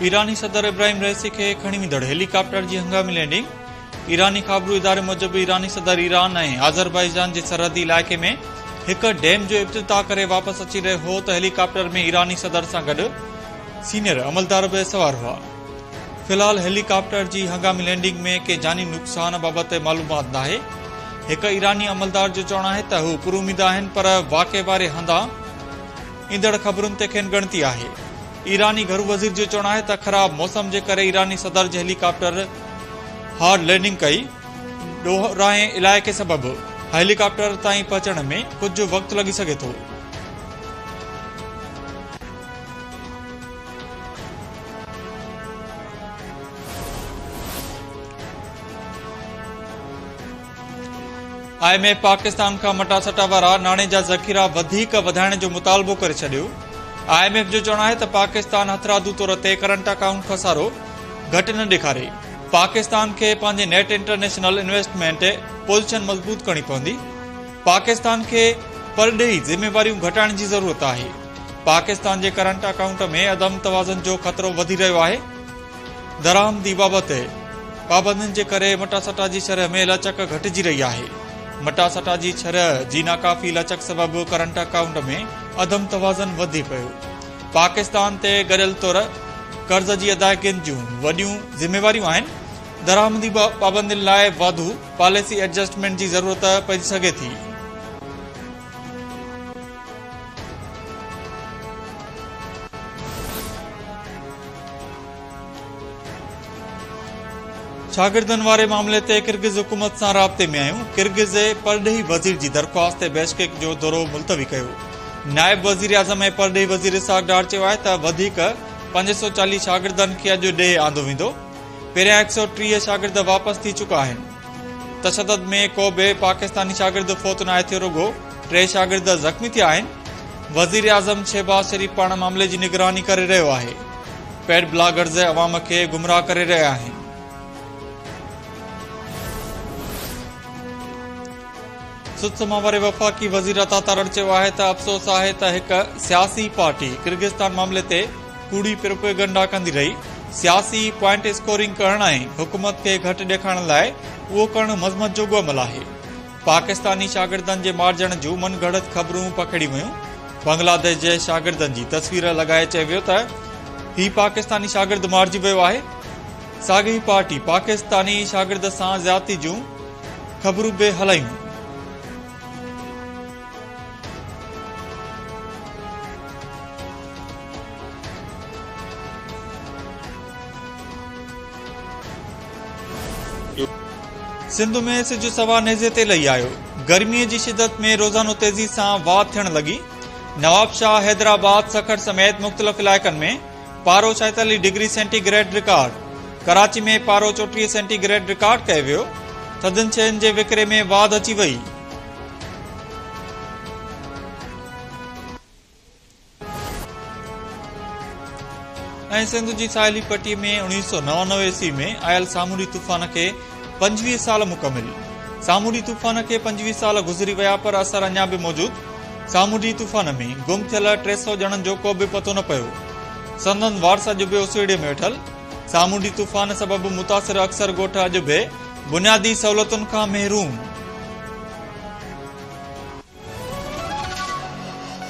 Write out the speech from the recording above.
ईरानी सदर इब्राहिम रईसी खे खणी वेंदड़ हेलीकॉप्टर जी हंगामी लैंडिंग। ईरानी ख़बरू इदारे मूजिब ईरानी सदर ईरान ऐं आज़रबाईजान जे सरहदी इलाइक़े में हिक डैम जो इफ्तिताह करे वापस अची रहियो हो त हेलीकॉप्टर में ईरानी सदर सां गॾु सीनियर अमलदार भी सवार हुआ। फिलहाल हेलीकॉप्टर जी हंगामी लैंडिंग में के जानी नुक़सान बाबति मालूमात नाहे। हिक ईरानी अमलदार जो चवणु आहे त हू पुरुमीद आहिनि, पर वाक़े वारे हंधा ईंदड़ ख़बरुनि ते खेनि ॻणती आहे। ईरानी घरू वज़ीर जो चवणु आहे त ख़राब मौसम जे करे ईरानी सदर जे हेलीकॉप्टर हार्ड लैंडिंग कई। ॾोहराए इलाइक़े सबबि हेलीकॉप्टर ताईं पहुचण में कुछ वक़्तु लॻी सघे थो। IMF पाकिस्तान खां मटा सटा वारा नाणे जा ज़ख़ीरा वधीक वधाइण जो मुतालबो करे छॾियो। IMF जो चवणु आहे त पाकिस्तान हथरादू तौर ते करंट अकाउंट खसारो घटि न ॾेखारे। पाकिस्तान खे पंहिंजे नेट इंटरनेशनल इन्वेस्टमेंट पोजीशन मज़बूत करणी पवंदी। पाकिस्तान खे परॾेही ज़िम्मेवारियूं घटाइण जी ज़रूरत आहे। पाकिस्तान जे करंट अकाउंट में अदम तवाज़ुन जो ख़तरो वधी रहियो आहे। दरामदी बाबति पाबंदियुनि जे करे मटासटा जी शरह में लचक घटिजी रही आहे। मटासटा जी शरह जी नाकाफ़ी लचक सबबि करंट अकाउंट में अदम तवाज़ुन वधी पियो। पाकिस्तान ते गॾियल तौर कर्ज़ जी अदायगियुनि जूं वॾियूं ज़िम्मेवारियूं आहिनि। दरामदी पाबंदियुनि लाइ वाधू पॉलिसी एडजस्टमेंट जी ज़रूरत पइजी सघे थी। शागिर्दनि वारे मामले ते किर्गिज़ हुकूमत सां राब्ते में आहियूं। किर्गिज़ परॾेही वज़ीर जी दरख़्वास्त ते बेशकेक जो दौरो मुलतवी कयो। नायब वज़ीर आज़म ऐं परॾेही वज़ीर इसहाक़ डार चयो आहे त वधीक 540 शागिर्दनि खे अॼु ॾे आंदो वेंदो। पहिरियां 130 शागिर्द वापसि थी चुका आहिनि। तशदद में को बि पाकिस्तानी शागिर्द फौत न आहे थियो, रुगो 3 शागिर्द ज़ख़्मी थिया आहिनि। वज़ीर आज़म शहबाज़ शरीफ़ पाण मामले जी निगरानी करे रहियो आहे। पेड ब्लॉगर्स अवाम खे गुमराह करे रहिया आहिनि। सुत्समा वारे वफ़ाक़ी वज़ीर अता तारड़ चयो आहे त अफ़सोस आहे त हिक सियासी पार्टी किर्गिस्तान मामले ते कूड़ी प्रोपेगंडा कंदी रही। सियासी पॉइंट स्कोरिंग करण ऐं हुकूमत खे घटि ॾेखारण लाइ उहो करणु मज़मत जोॻो अमल आहे। पाकिस्तानी शागिर्दनि जे मारिजण जूं मनगढ़ंत ख़बरूं पकड़ी वयूं। बांग्लादेश जे शागिर्दनि जी तस्वीर लॻाए चयो वियो त ही पाकिस्तानी शागिर्द मारिजी वियो आहे। साॻी पार्टी पाकिस्तानी शागिर्द सां ज़्यादती जूं ख़बरूं बि हलायूं। सिंध में सिज सवा नेज़े ते लही आयो। गर्मीअ जी शिदत में रोज़ानो तेज़ी सां वाध थियण लॻी। नवाबशाह, हैदराबाद, सखर समेत मुख़्तलिफ़ इलाइक़नि में पारो 46 डिग्री सेंटीग्रेड रिकॉर्ड। कराची में पारो 34 सेंटीग्रेड रिकॉर्ड कयो वियो। थधियुनि शयुनि जे विकिरे में वाध अची वई। ऐं सिंध जी साहिली पट्टी में 1999 ईस्वी में आयल सामूंडी तूफ़ान खे 25 साल मुकमिल। सामूंडी तूफ़ान खे 25 साल गुज़री विया, पर असर अञा बि मौजूद। सामूंडी तूफ़ान में गुम थियल 300 ॼणनि जो को बि पतो न पियो। संदन वारस अॼु बि उसीड़े में वेठल। सामूंडी तूफ़ान सबबि मुतासिर अक्सर ॻोठ अॼु बि बुनियादी सहूलियतुनि खां महरूम।